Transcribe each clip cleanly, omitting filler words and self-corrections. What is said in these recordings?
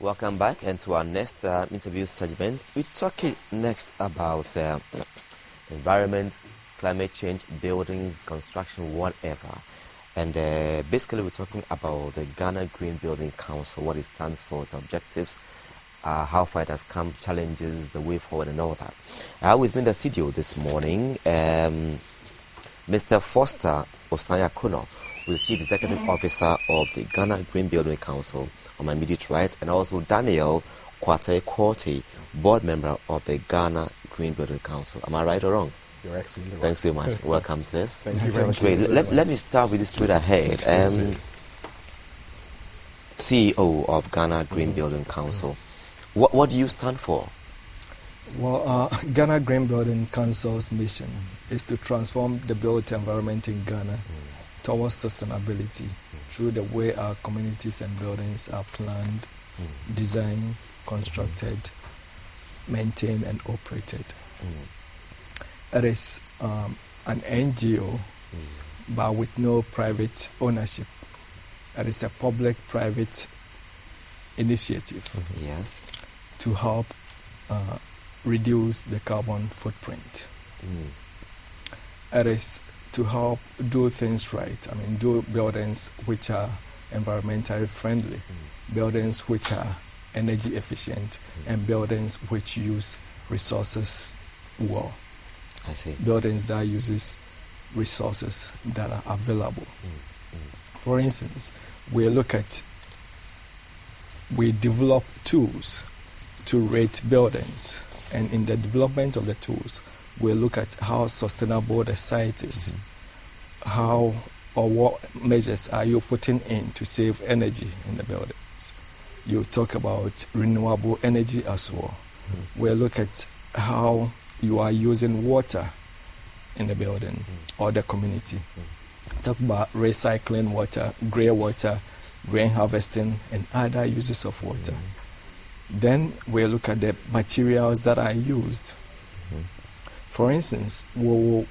Welcome back, and to our next interview segment. We're talking next about environment, climate change, buildings, construction, whatever. And basically we're talking about the Ghana Green Building Council, what it stands for, its objectives, how far it has come, challenges, the way forward, and all that. With me in the studio this morning, Mr. Foster Osanya-Kuno, who is Chief Executive Officer of the Ghana Green Building Council, on my immediate right, and also Daniel Quartey, board member of the Ghana Green Building Council. Am I right or wrong? You're excellent. Thanks so much. Welcome, sis. Thank you very much. Great. Let me start with this straight ahead. CEO of Ghana Green Building Council. What do you stand for? Well, Ghana Green Building Council's mission is to transform the built environment in Ghana towards sustainability through the way our communities and buildings are planned, designed, constructed, maintained, and operated. It is an NGO, but with no private ownership. It is a public-private initiative to help reduce the carbon footprint. It is to help do things right. I mean, do buildings which are environmentally friendly, buildings which are energy efficient, and buildings which use resources well. I see. Buildings that uses resources that are available. For instance, we develop tools to rate buildings, and in the development of the tools, we look at how sustainable the site is, how or what measures are you putting in to save energy in the buildings. You talk about renewable energy as well. We look at how you are using water in the building or the community. Talk about recycling water, grain harvesting, and other uses of water. Then we look at the materials that are used. For instance, we will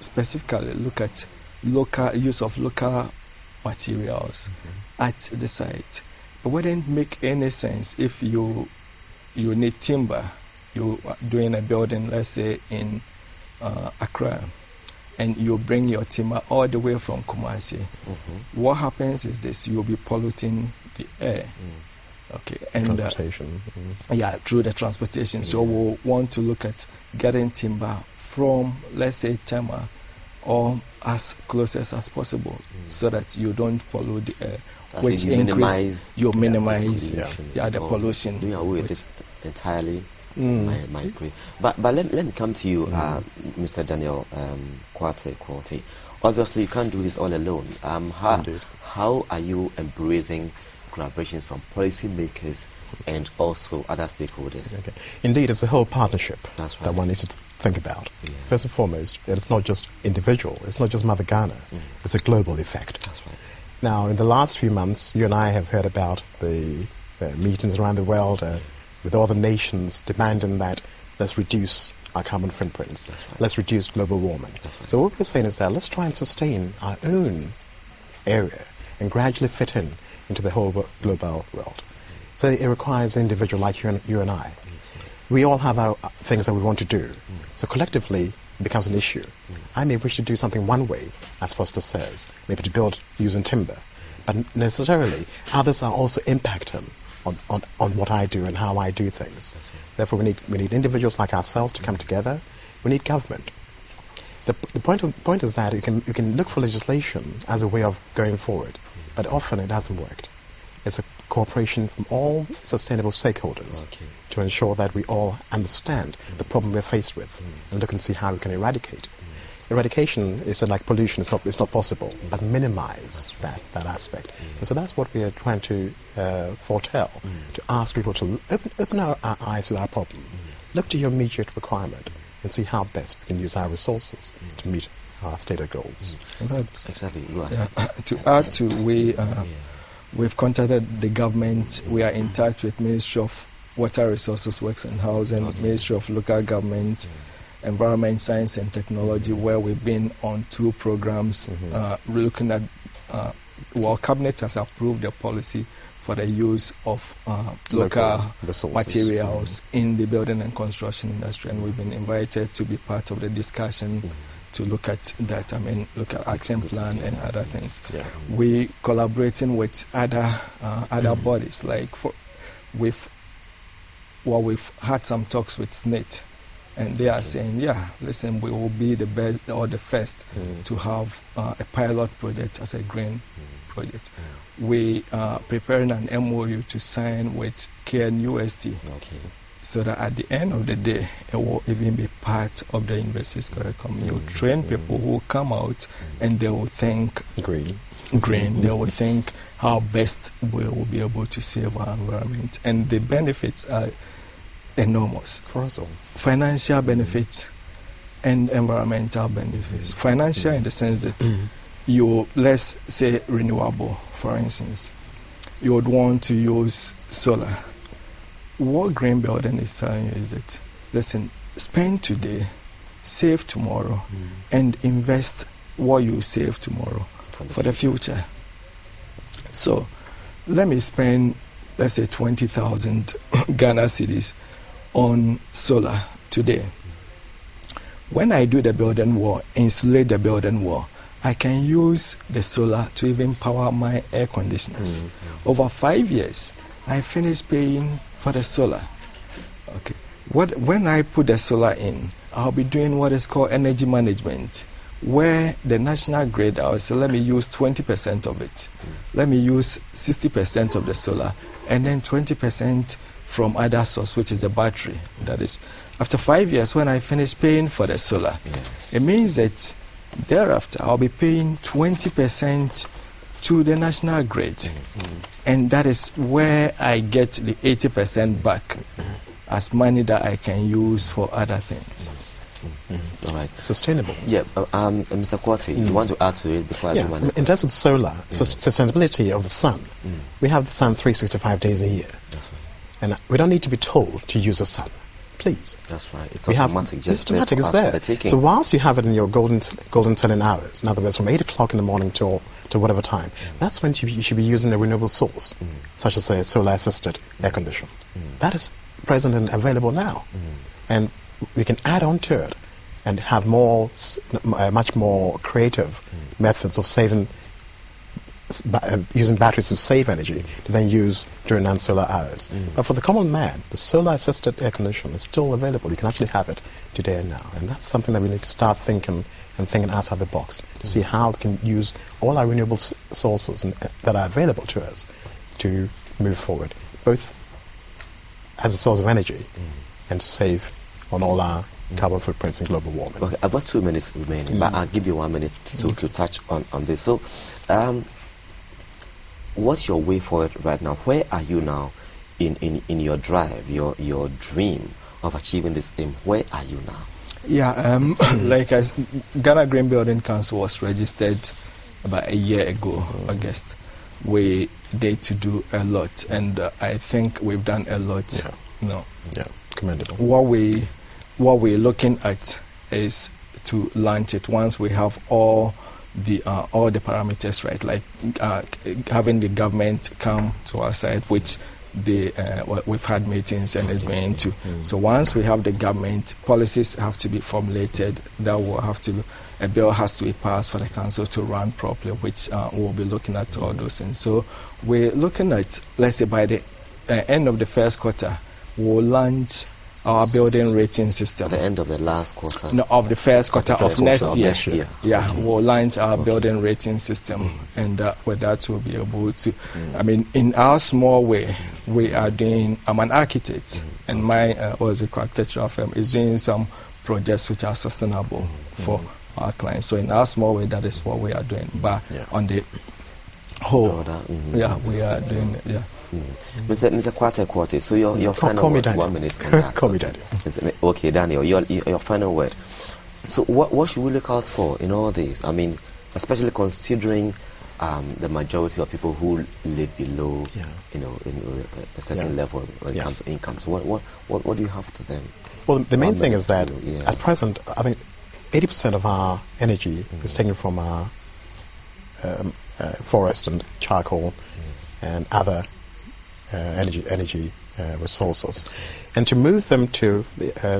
specifically look at use of local materials at the site. It wouldn't make any sense if you need timber. You are doing a building, let's say in Accra, and you bring your timber all the way from Kumasi. What happens is this: you'll be polluting the air. Okay, and transportation. Through the transportation. So we'll want to look at getting timber from, let's say, Tema, or as close as possible, so that you don't pollute the air, which minimize the pollution. Doing away with it entirely. My agree. But let me come to you, Mr. Daniel Quartey. Obviously, you can't do this all alone. How are you embracing collaborations from policymakers and also other stakeholders? Okay. Indeed, it's a whole partnership that one needs to think about. First and foremost, it's not just individual, it's not just Mother Ghana, it's a global effect. That's right. Now, in the last few months, you and I have heard about the meetings around the world with other nations demanding that let's reduce our carbon footprints, let's reduce global warming. So what we're saying is that let's try and sustain our own area and gradually fit into the whole global world. So it requires an individual like you and I. We all have our things that we want to do. So collectively, it becomes an issue. I may wish to do something one way, as Foster says, maybe to build using timber. But necessarily, others are also impacting on what I do and how I do things. Therefore, we need individuals like ourselves to come together. We need government. The point is that you can look for legislation as a way of going forward, but often it hasn't worked. It's a cooperation from all sustainable stakeholders to ensure that we all understand the problem we're faced with and look and see how we can eradicate. Eradication is like pollution, it's not possible, but minimize that aspect. And so that's what we are trying to foretell, to ask people to open our eyes to our problem, look to your immediate requirement, and see how best we can use our resources to meet our stated goals. Exactly. To add to, we've contacted the government. We are in touch with Ministry of Water Resources, Works and Housing, Ministry of Local Government, Environment, Science and Technology, where we've been on 2 programs looking at, Cabinet has approved the policy for the use of local resources. materials in the building and construction industry. And we've been invited to be part of the discussion to look at that. I mean, look at action plan and other things. Yeah. We collaborating with other bodies. Like we've had some talks with SNIT, and they are saying, yeah, listen, we will be the best or the first to have a pilot project as a green project. We are preparing an MOU to sign with KNUST, so that at the end of the day, it will even be part of the university's curriculum. You train people who come out and they will think green. They will think how best we will be able to save our environment. And the benefits are enormous. For us all. Financial benefits and environmental benefits. Financial in the sense that you, let's say renewable, for instance, you would want to use solar. What green building is telling you is that, listen, spend today, save tomorrow, and invest what you save tomorrow for the future. So let me spend, let's say, 20,000 Ghana cedis on solar today. When I do the building wall, insulate the building wall, I can use the solar to even power my air conditioners. Over 5 years, I finish paying for the solar. Okay. When I put the solar in, I'll be doing what is called energy management, where the national grid, I will say, let me use 20% of it. Let me use 60% of the solar, and then 20% from other source, which is the battery. That is, after 5 years, when I finish paying for the solar, it means that thereafter I'll be paying 20% to the national grid. And that is where I get the 80% back as money that I can use for other things. All right. Sustainable. Yeah. Mr. Kwati, you want to add to it before I do one? In terms of solar, sustainability of the sun, we have the sun 365 days a year. And we don't need to be told to use the sun. Please. That's right. It's automatic. It's automatic. It's there. So whilst you have it in your golden telling hours, in other words, from 8 o'clock in the morning to whatever time, that's when you should be using a renewable source, such as a solar-assisted air conditioner. That is present and available now. And we can add on to it and have much more creative methods of saving, using batteries to save energy to then use during non-solar hours. But for the common man, the solar-assisted air conditioner is still available. You can actually have it today and now. And that's something that we need to start thinking outside the box to see how we can use all our renewable sources that are available to us to move forward, both as a source of energy and to save on all our carbon footprints in global warming. Okay, I've got 2 minutes remaining, but I'll give you 1 minute to touch on this. So, what's your way forward right now? Where are you now in your drive, your dream of achieving this aim? Where are you now? Yeah, like Ghana Green Building Council was registered about a year ago, August. We did to do a lot, and I think we've done a lot. Yeah, commendable. What we're looking at is to launch it once we have all the parameters right, like having the government come to our site, which we've had meetings and is going to. So once we have the government, policies have to be formulated. That will have to, a bill has to be passed for the council to run properly, which we'll be looking at all those things. So we're looking at, let's say by the end of the first quarter, we'll launch our building rating system. At the end of the last quarter? No, of the first quarter of next year. Yeah, okay. We'll launch our building rating system, and with that we'll be able to, I mean, in our small way, we are doing, I'm an architect, and my architectural firm is doing some projects which are sustainable for our clients. So in our small way, that is what we are doing. But on the whole, we are doing it, Mr. Kwati, so your final word, 1 minute on that. Call me Daniel. Okay, Daniel, your final word. So what should we look out for in all this? I mean, especially considering the majority of people who live below, in a certain level when it comes to income. So what do you have for them? Well, the main thing is that at present, I think 80% of our energy is taken from our forest and charcoal and other energy resources, and to move them to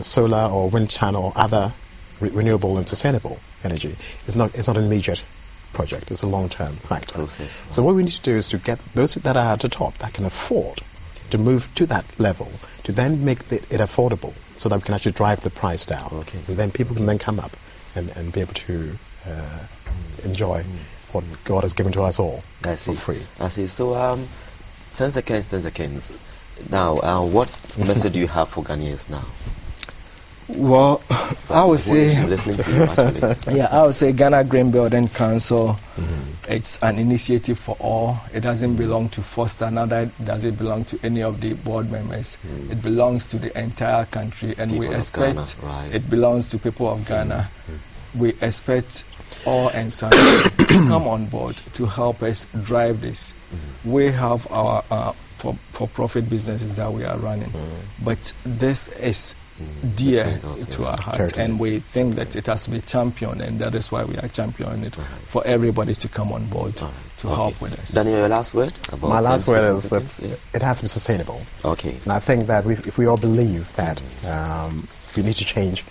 solar or wind channel or other renewable and sustainable energy is not an immediate project. It's a long-term factor. Process. So what we need to do is to get those that are at the top that can afford to move to that level, to then make it affordable so that we can actually drive the price down. Okay. And then people can then come up and be able to enjoy what God has given to us all for free. I see. So 10 seconds. Now, what message do you have for Ghanaians now? Well, I would say, I'm listening to you actually. yeah, I would say Ghana Green Building Council, it's an initiative for all. It doesn't belong to Foster, neither does it belong to any of the board members. It belongs to the entire country, and People we of expect Ghana, right. it belongs to people of Ghana. We expect all and sundry to come on board to help us drive this. We have our for-profit businesses that we are running, but this is dear to our hearts, and we think that it has to be championed, and that is why we are championing it for everybody to come on board to help with us. Daniel, your last word? My last word is that it has to be sustainable. Okay. And I think that if we all believe that we need to change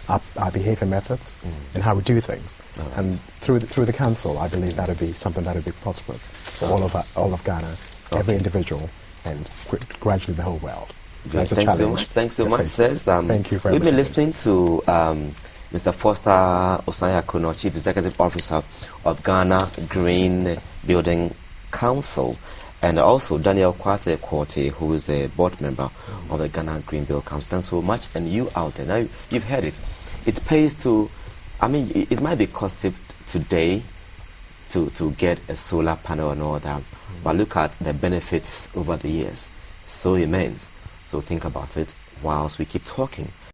our behavior methods and how we do things, and through the council, I believe that would be something that would be prosperous for all of Ghana, every individual, and gradually the whole world. That's a challenge. Thanks so much, Sez. Thank you very much. We've been listening to Mr. Foster Osanya-Akono, Chief Executive Officer of Ghana Green Building Council, and also Daniel Kwate, who is a board member of the Ghana Green Building Council. Thanks so much. And you out there, now you've heard it. It pays to, I mean, it might be costly today to get a solar panel and all that, but look at the benefits over the years. So immense. So think about it whilst we keep talking.